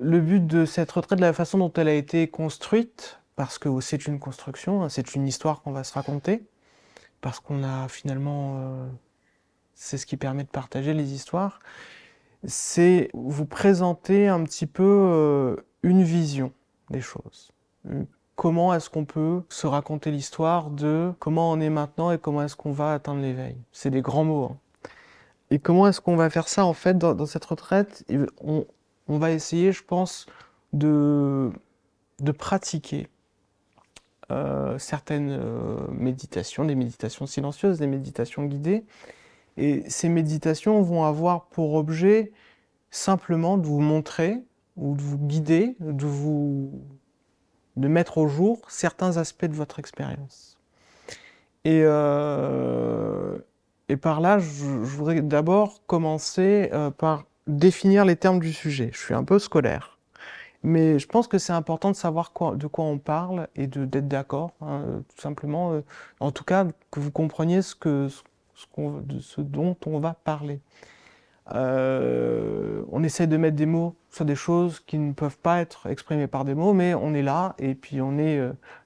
Le but de cette retraite, de la façon dont elle a été construite, parce que c'est une construction, hein, c'est une histoire qu'on va se raconter, parce qu'on a finalement, c'est ce qui permet de partager les histoires, c'est vous présenter un petit peu une vision des choses. Comment est-ce qu'on peut se raconter l'histoire de comment on est maintenant et comment est-ce qu'on va atteindre l'éveil. C'est des grands mots, hein. Et comment est-ce qu'on va faire ça en fait dans cette retraite? On va essayer, je pense, de, de pratiquer certaines méditations, des méditations silencieuses, des méditations guidées. Et ces méditations vont avoir pour objet simplement de vous montrer ou de vous guider, de mettre au jour certains aspects de votre expérience. Et, euh, et par là, je voudrais d'abord commencer par définir les termes du sujet. Je suis un peu scolaire, mais je pense que c'est important de savoir de quoi on parle et d'être d'accord, hein, tout simplement. En tout cas, que vous compreniez de ce dont on va parler. On essaie de mettre des mots sur des choses qui ne peuvent pas être exprimées par des mots, mais on est là et puis on est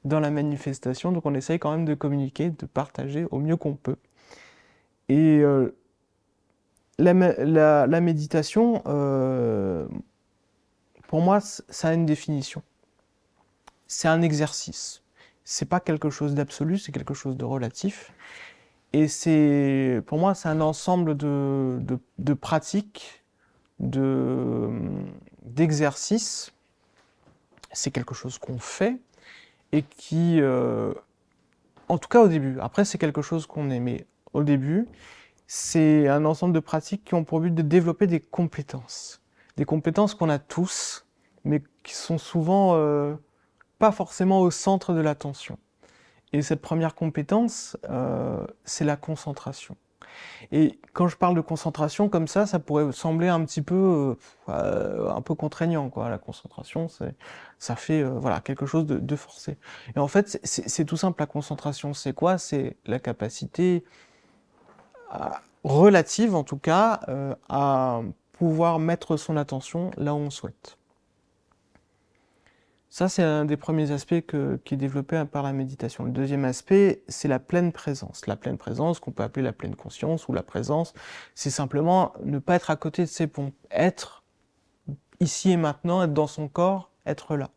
dans la manifestation, donc on essaye quand même de communiquer, de partager au mieux qu'on peut. Et la méditation, pour moi, ça a une définition. C'est un exercice. C'est pas quelque chose d'absolu, c'est quelque chose de relatif. Et pour moi, c'est un ensemble de pratiques, de, d'exercices. C'est quelque chose qu'on fait et qui, en tout cas au début, après c'est quelque chose qu'on aime, mais au début, c'est un ensemble de pratiques qui ont pour but de développer des compétences. Des compétences qu'on a tous, mais qui sont souvent pas forcément au centre de l'attention. Et cette première compétence, c'est la concentration. Et quand je parle de concentration comme ça pourrait sembler un peu contraignant, quoi. La concentration, ça fait voilà quelque chose de forcé. Et en fait, c'est tout simple. La concentration, c'est quoi? C'est la capacité relative, en tout cas, à pouvoir mettre son attention là où on souhaite. Ça, c'est un des premiers aspects qui est développé par la méditation. Le deuxième aspect, c'est la pleine présence. La pleine présence, qu'on peut appeler la pleine conscience ou la présence, c'est simplement ne pas être à côté de ses pompes, être ici et maintenant, être dans son corps, être là.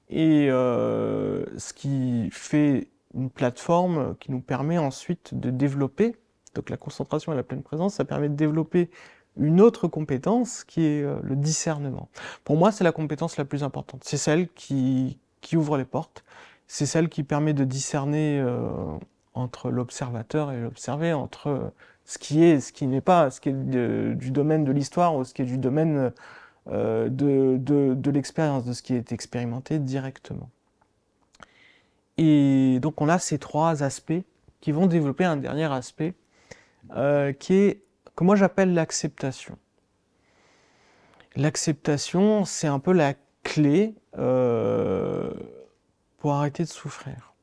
Et ce qui fait une plateforme qui nous permet ensuite de développer, donc la concentration et la pleine présence, ça permet de développer une autre compétence qui est le discernement. Pour moi, c'est la compétence la plus importante. C'est celle qui ouvre les portes. C'est celle qui permet de discerner entre l'observateur et l'observé, entre ce qui est et ce qui n'est pas, ce qui est du domaine de l'histoire ou ce qui est du domaine de l'expérience, de ce qui est expérimenté directement. Et donc on a ces trois aspects qui vont développer un dernier aspect qui est, que moi j'appelle l'acceptation. L'acceptation, c'est un peu la clé pour arrêter de souffrir.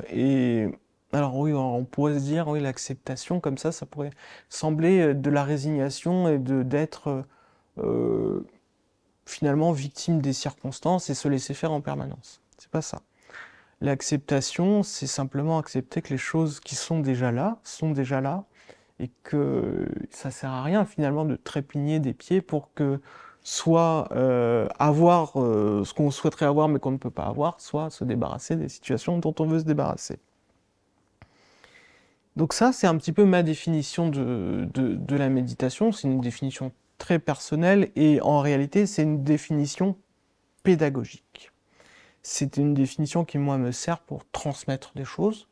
Et alors oui, on pourrait se dire, oui, l'acceptation, comme ça pourrait sembler de la résignation et d'être finalement victime des circonstances et se laisser faire en permanence. C'est pas ça. L'acceptation, c'est simplement accepter que les choses qui sont déjà là, et que ça sert à rien finalement de trépigner des pieds pour que soit avoir ce qu'on souhaiterait avoir mais qu'on ne peut pas avoir, soit se débarrasser des situations dont on veut se débarrasser. Donc ça, c'est un petit peu ma définition de la méditation. C'est une définition très personnelle et en réalité, c'est une définition pédagogique. C'est une définition qui, moi, me sert pour transmettre des choses.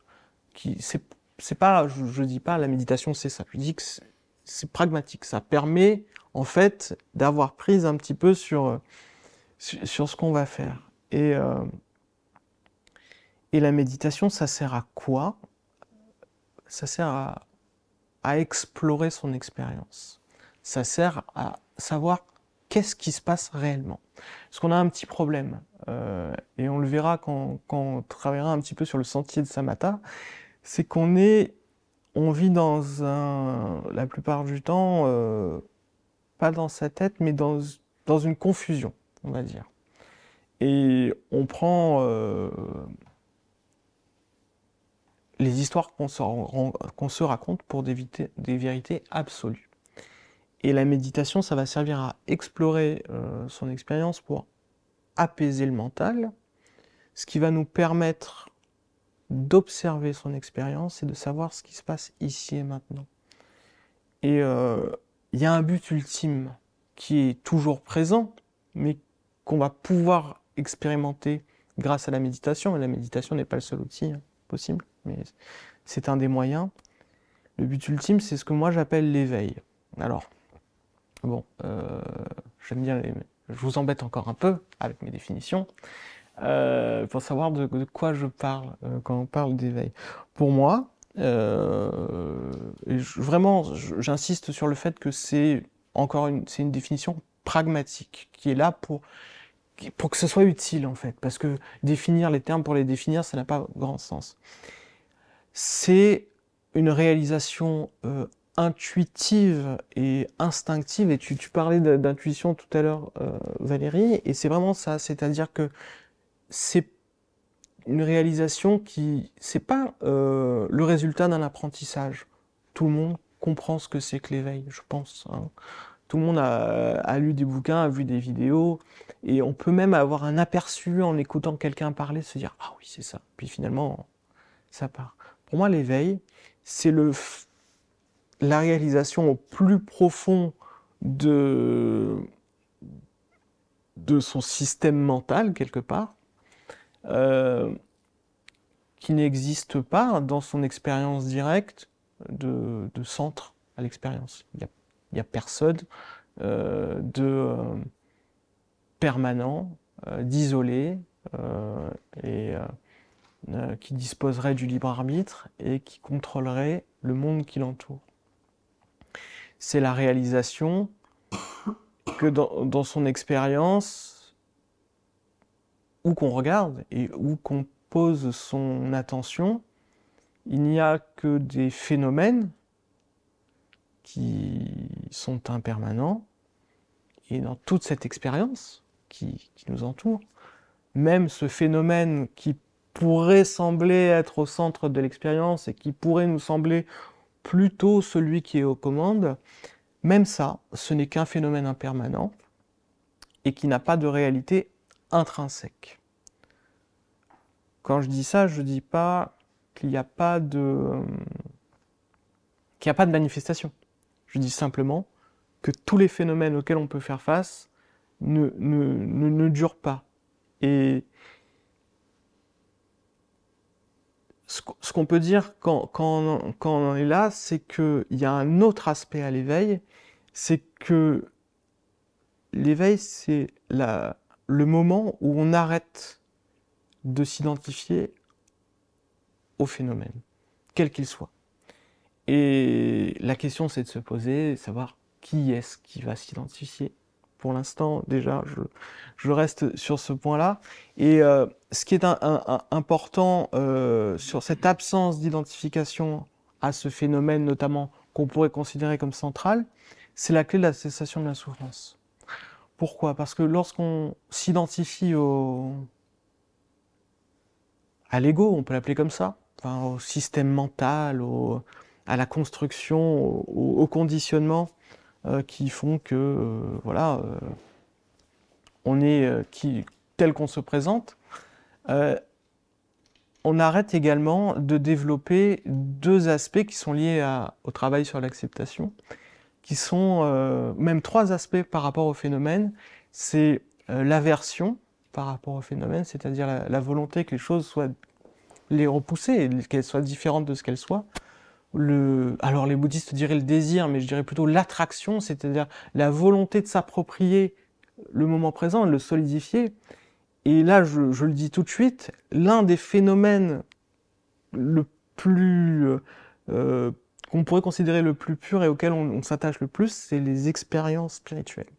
C'est pas, je dis pas la méditation, c'est ça. Je dis que c'est pragmatique. Ça permet, en fait, d'avoir prise un petit peu sur ce qu'on va faire. Et la méditation, ça sert à quoi? Ça sert à explorer son expérience. Ça sert à savoir qu'est-ce qui se passe réellement. Parce qu'on a un petit problème, et on le verra quand on travaillera un petit peu sur le sentier de Samatha, c'est on vit la plupart du temps, pas dans sa tête, mais dans une confusion, on va dire. Et on prend les histoires qu'on se raconte pour des vérités absolues. Et la méditation, ça va servir à explorer son expérience pour apaiser le mental, ce qui va nous permettre d'observer son expérience et de savoir ce qui se passe ici et maintenant. Et il y a un but ultime qui est toujours présent, mais qu'on va pouvoir expérimenter grâce à la méditation. Et la méditation n'est pas le seul outil possible, mais c'est un des moyens. Le but ultime, c'est ce que moi j'appelle l'éveil. Alors, bon, j'aime bien je vous embête encore un peu avec mes définitions, pour savoir de quoi je parle quand on parle d'éveil. Pour moi, vraiment, j'insiste sur le fait que c'est une définition pragmatique, qui est là pour que ce soit utile en fait, parce que définir les termes pour les définir, ça n'a pas grand sens. C'est une réalisation intuitive et instinctive, et tu parlais d'intuition tout à l'heure, Valérie, et c'est vraiment ça, c'est-à-dire que c'est une réalisation c'est pas le résultat d'un apprentissage. Tout le monde comprend ce que c'est que l'éveil, je pense, hein. Tout le monde a lu des bouquins, a vu des vidéos, et on peut même avoir un aperçu en écoutant quelqu'un parler, se dire « Ah oui, c'est ça », puis finalement, ça part. Pour moi, l'éveil, c'est la réalisation au plus profond de son système mental, quelque part, qui n'existe pas dans son expérience directe de centre à l'expérience. Il n'y a personne de permanent, d'isolé, et qui disposerait du libre arbitre et qui contrôlerait le monde qui l'entoure. C'est la réalisation que dans son expérience, où qu'on regarde et où qu'on pose son attention, il n'y a que des phénomènes qui sont impermanents, et dans toute cette expérience qui nous entoure, même ce phénomène qui pourrait sembler être au centre de l'expérience et qui pourrait nous sembler plutôt celui qui est aux commandes, même ça, ce n'est qu'un phénomène impermanent et qui n'a pas de réalité intrinsèque. Quand je dis ça, je ne dis pas qu'il n'y a pas de manifestation. Je dis simplement que tous les phénomènes auxquels on peut faire face ne durent pas. Et ce qu'on peut dire quand on en est là, c'est qu'il y a un autre aspect à l'éveil, c'est que l'éveil, c'est le moment où on arrête de s'identifier au phénomène, quel qu'il soit. Et la question, c'est de se poser, savoir qui est-ce qui va s'identifier. Pour l'instant, déjà, je reste sur ce point-là. Et ce qui est important sur cette absence d'identification à ce phénomène, notamment, qu'on pourrait considérer comme central, c'est la clé de la cessation de la souffrance. Pourquoi? Parce que lorsqu'on s'identifie à l'ego, on peut l'appeler comme ça, enfin, au système mental, à la construction, au conditionnement qui font que, voilà, on est tel qu'on se présente, on arrête également de développer deux aspects qui sont liés au travail sur l'acceptation, qui sont même trois aspects par rapport au phénomène. C'est l'aversion par rapport au phénomène, c'est-à-dire la volonté que les choses soient les repousser, qu'elles soient différentes de ce qu'elles soient. Alors les bouddhistes diraient le désir, mais je dirais plutôt l'attraction, c'est-à-dire la volonté de s'approprier le moment présent, de le solidifier. Et là, je le dis tout de suite, l'un des phénomènes le plus qu'on pourrait considérer le plus pur et auquel on s'attache le plus, c'est les expériences spirituelles.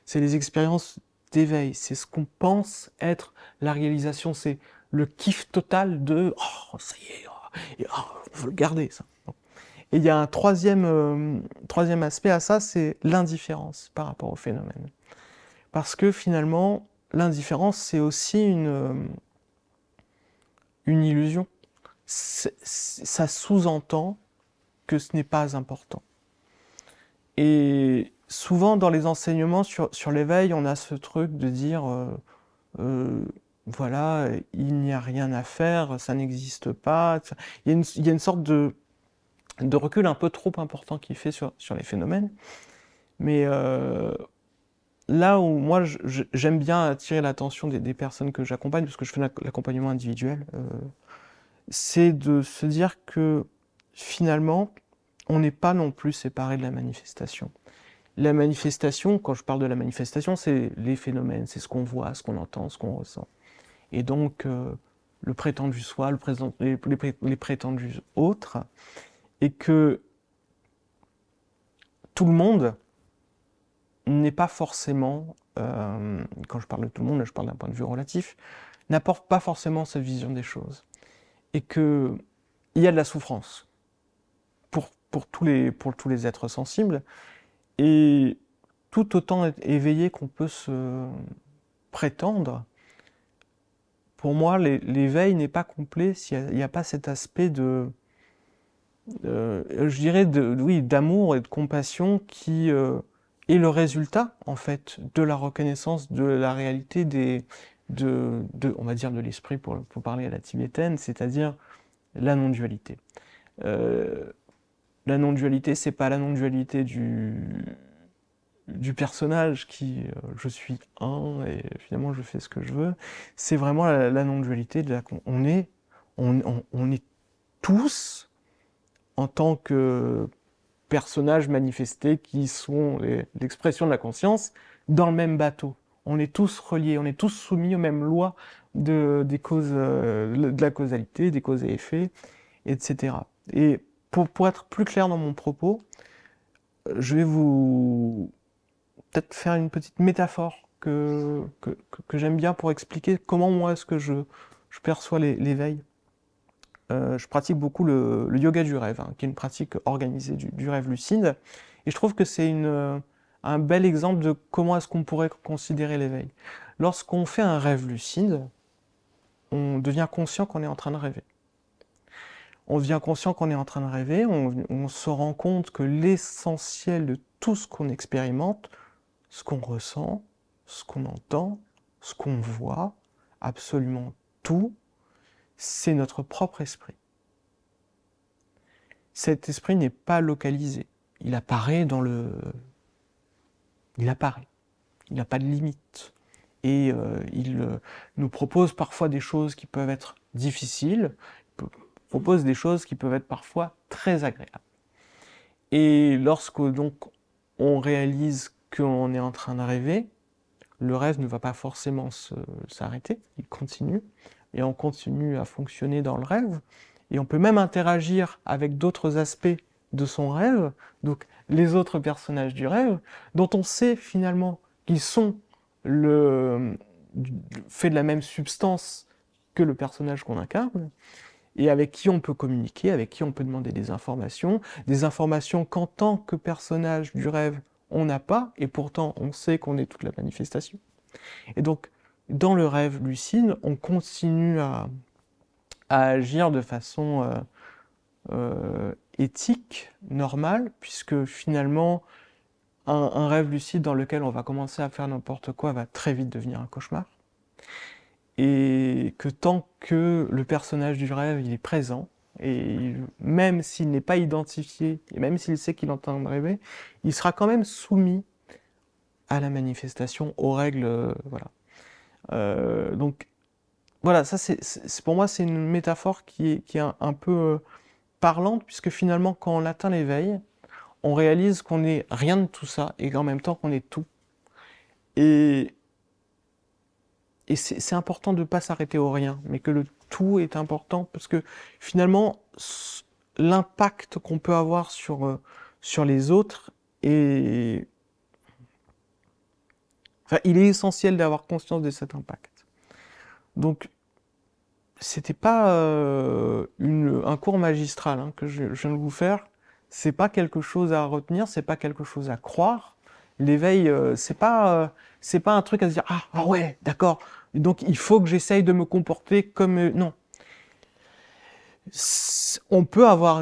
C'est les expériences d'éveil. C'est ce qu'on pense être la réalisation. C'est le kiff total de « Oh, ça y est, on veut le garder, ça ». Et il y a un troisième aspect à ça, c'est l'indifférence par rapport au phénomène. Parce que finalement, l'indifférence, c'est aussi une illusion. Ça sous-entend que ce n'est pas important. Et souvent, dans les enseignements sur l'éveil, on a ce truc de dire, voilà, il n'y a rien à faire, ça n'existe pas. Il y a une sorte de recul un peu trop important qui est fait sur les phénomènes. Mais là où moi, j'aime bien attirer l'attention des personnes que j'accompagne, parce que je fais l'accompagnement individuel, c'est de se dire que finalement, on n'est pas non plus séparé de la manifestation. La manifestation, quand je parle de la manifestation, c'est les phénomènes, c'est ce qu'on voit, ce qu'on entend, ce qu'on ressent. Et donc, le prétendu soi, les prétendus autres, et que tout le monde n'est pas forcément, quand je parle de tout le monde, là je parle d'un point de vue relatif, n'apporte pas forcément cette vision des choses. Et qu'il y a de la souffrance pour tous les êtres sensibles, et tout autant éveillé qu'on peut se prétendre, pour moi, l'éveil n'est pas complet s'il n'y a pas cet aspect je dirais, oui, d'amour et de compassion qui est le résultat, en fait, de la reconnaissance de la réalité on va dire, de l'esprit, pour parler à la tibétaine, c'est-à-dire la non-dualité. La non-dualité, c'est pas la non-dualité du personnage qui je suis un et finalement je fais ce que je veux. C'est vraiment la non-dualité on est tous en tant que personnages manifestés qui sont l'expression de la conscience dans le même bateau. On est tous reliés, on est tous soumis aux mêmes lois des causes, de la causalité, des causes et effets, etc. Et pour être plus clair dans mon propos, je vais vous peut-être faire une petite métaphore que j'aime bien pour expliquer comment moi est-ce que je perçois l'éveil. Je pratique beaucoup le yoga du rêve, qui est une pratique organisée du rêve lucide, et je trouve que c'est un bel exemple de comment est-ce qu'on pourrait considérer l'éveil. Lorsqu'on fait un rêve lucide, on devient conscient qu'on est en train de rêver. On devient conscient qu'on est en train de rêver, on se rend compte que l'essentiel de tout ce qu'on expérimente, ce qu'on ressent, ce qu'on entend, ce qu'on voit, absolument tout, c'est notre propre esprit. Cet esprit n'est pas localisé. Il apparaît Il apparaît. Il n'a pas de limite. Et il nous propose parfois des choses qui peuvent être difficiles, il propose des choses qui peuvent être parfois très agréables. Et lorsque donc on réalise qu'on est en train de rêver, le rêve ne va pas forcément s'arrêter, il continue, et on continue à fonctionner dans le rêve, et on peut même interagir avec d'autres aspects de son rêve, donc les autres personnages du rêve, dont on sait finalement qu'ils sont fait de la même substance que le personnage qu'on incarne, et avec qui on peut communiquer, avec qui on peut demander des informations qu'en tant que personnage du rêve, on n'a pas, et pourtant on sait qu'on est toute la manifestation. Et donc, dans le rêve lucide, on continue à agir de façon éthique, normale, puisque finalement, un rêve lucide dans lequel on va commencer à faire n'importe quoi va très vite devenir un cauchemar. Et que tant que le personnage du rêve il est présent, et même s'il n'est pas identifié, et même s'il sait qu'il est en train de rêver, il sera quand même soumis à la manifestation, aux règles, voilà. Donc, voilà, ça pour moi c'est une métaphore qui est un peu parlante, puisque finalement quand on atteint l'éveil, on réalise qu'on n'est rien de tout ça, et qu'en même temps qu'on est tout. Et c'est important de ne pas s'arrêter au rien, mais que le tout est important, parce que finalement, l'impact qu'on peut avoir sur les autres est... Enfin, il est essentiel d'avoir conscience de cet impact. Donc, c'était pas un cours magistral que je viens de vous faire. C'est pas quelque chose à retenir, c'est pas quelque chose à croire. L'éveil, c'est pas C'est pas un truc à se dire, ah ouais, d'accord, donc il faut que j'essaye de me comporter comme... non. On peut avoir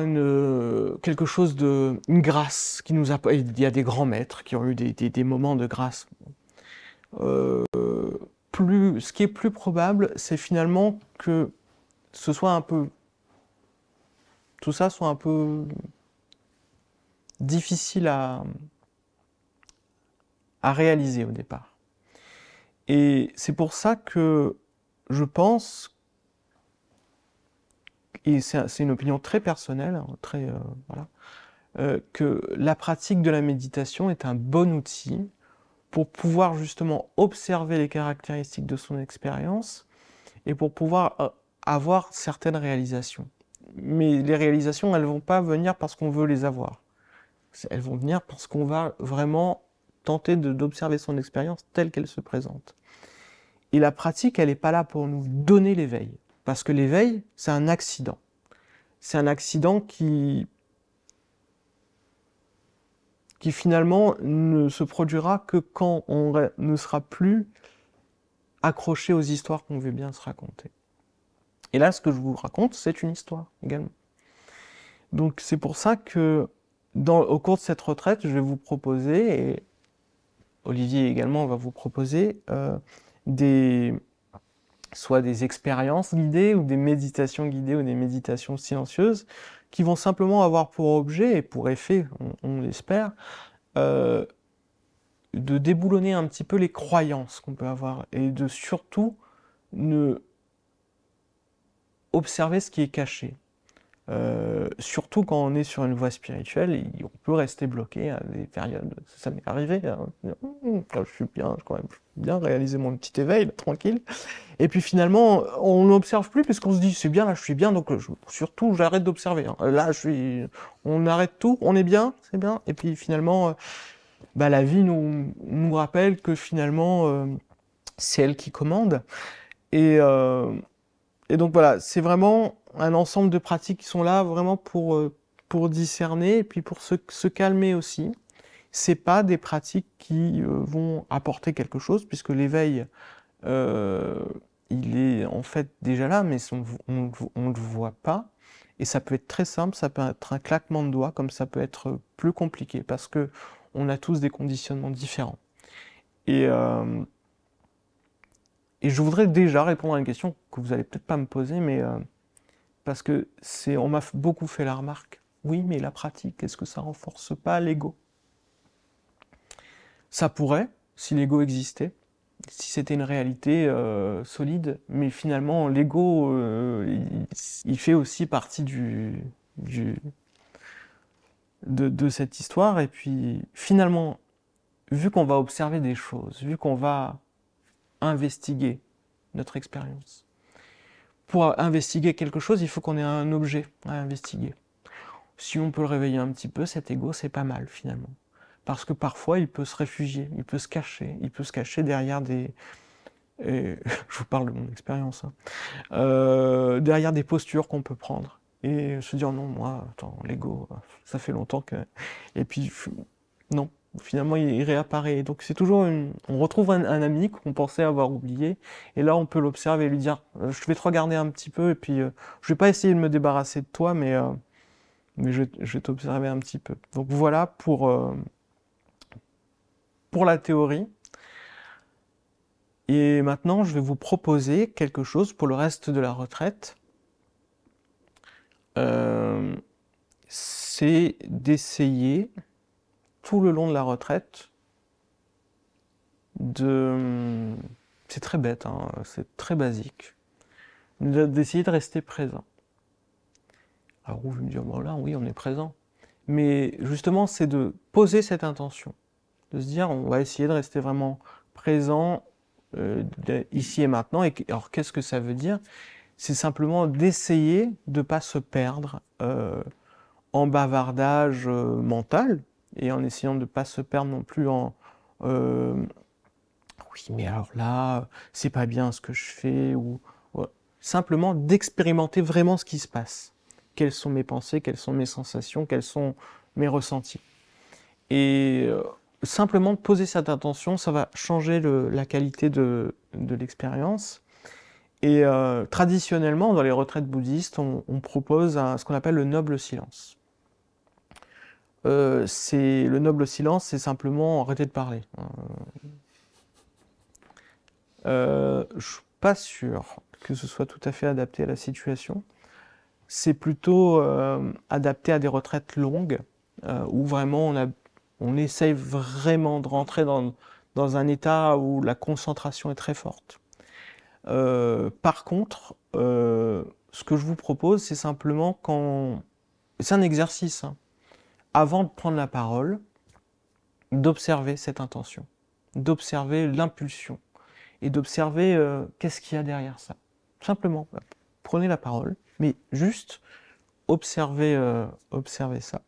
quelque chose une grâce qui nous a... Il y a des grands maîtres qui ont eu des moments de grâce. Ce qui est plus probable, c'est finalement que ce soit un peu... Tout ça soit un peu difficile à réaliser au départ. Et c'est pour ça que je pense, et c'est une opinion très personnelle, hein, voilà, que la pratique de la méditation est un bon outil pour pouvoir justement observer les caractéristiques de son expérience et pour pouvoir avoir certaines réalisations. Mais les réalisations, elles ne vont pas venir parce qu'on veut les avoir. Elles vont venir parce qu'on va vraiment tenter d'observer son expérience telle qu'elle se présente. Et la pratique, elle n'est pas là pour nous donner l'éveil. Parce que l'éveil, c'est un accident. C'est un accident qui finalement ne se produira que quand on ne sera plus accroché aux histoires qu'on veut bien se raconter. Et là, ce que je vous raconte, c'est une histoire également. Donc c'est pour ça que au cours de cette retraite, je vais vous proposer, et Olivier également va vous proposer, soit des expériences guidées ou des méditations guidées ou des méditations silencieuses qui vont simplement avoir pour objet et pour effet, on l'espère, de déboulonner un petit peu les croyances qu'on peut avoir et de surtout observer ce qui est caché. Surtout quand on est sur une voie spirituelle, on peut rester bloqué à des périodes. Ça m'est arrivé. Hein. Je suis bien, quand même, bien réalisé mon petit éveil, là, tranquille. Et puis finalement, on n'observe plus puisqu'on se dit c'est bien, là je suis bien, donc surtout j'arrête d'observer. Hein. Là on arrête tout, on est bien, c'est bien. Et puis finalement, la vie nous rappelle que finalement c'est elle qui commande. Et donc voilà, c'est vraiment un ensemble de pratiques qui sont là vraiment pour discerner et puis pour se calmer aussi. C'est pas des pratiques qui vont apporter quelque chose puisque l'éveil il est en fait déjà là, mais on ne le voit pas. Et ça peut être très simple, ça peut être un claquement de doigts, comme ça peut être plus compliqué, parce que on a tous des conditionnements différents. Et je voudrais déjà répondre à une question que vous allez peut-être pas me poser, mais parce que on m'a beaucoup fait la remarque. Oui, mais la pratique, est-ce que ça renforce pas l'ego? Ça pourrait, si l'ego existait, si c'était une réalité solide, mais finalement l'ego, il fait aussi partie de cette histoire. Et puis finalement, vu qu'on va observer des choses, vu qu'on va investiguer notre expérience, pour investiguer quelque chose, il faut qu'on ait un objet à investiguer. Si on peut le réveiller un petit peu, cet ego, c'est pas mal finalement. Parce que parfois, il peut se réfugier, il peut se cacher derrière des... Et je vous parle de mon expérience, hein. Derrière des postures qu'on peut prendre. Et se dire, non, moi, attends, l'ego, ça fait longtemps que... Et puis, non, finalement, il réapparaît. Donc c'est toujours on retrouve un ami qu'on pensait avoir oublié, et là, on peut l'observer et lui dire, je vais te regarder un petit peu, et puis je vais pas essayer de me débarrasser de toi, mais je vais t'observer un petit peu. Donc voilà pour la théorie. Et maintenant, je vais vous proposer quelque chose pour le reste de la retraite. C'est d'essayer, tout le long de la retraite, c'est très bête, hein, c'est très basique, d'essayer de rester présent. Alors vous me dire, bon là, oui, on est présent. Mais justement, c'est de poser cette intention, de se dire, on va essayer de rester vraiment présent ici et maintenant. Et alors, qu'est-ce que ça veut dire? C'est simplement d'essayer de ne pas se perdre en bavardage mental et en essayant de ne pas se perdre non plus en oui, mais alors là, c'est pas bien ce que je fais, ou simplement d'expérimenter vraiment ce qui se passe. Quelles sont mes pensées, quelles sont mes sensations, quels sont mes ressentis. Et simplement poser cette intention, ça va changer la qualité de l'expérience. Et traditionnellement, dans les retraites bouddhistes, on propose ce qu'on appelle le noble silence. Le noble silence, c'est simplement arrêter de parler. Je ne suis pas sûr que ce soit tout à fait adapté à la situation. C'est plutôt adapté à des retraites longues, où vraiment on essaye vraiment de rentrer dans un état où la concentration est très forte. Par contre, ce que je vous propose, c'est simplement c'est un exercice, hein, avant de prendre la parole, d'observer cette intention, d'observer l'impulsion et d'observer qu'est-ce qu'il y a derrière ça. Simplement, prenez la parole, mais juste observez ça.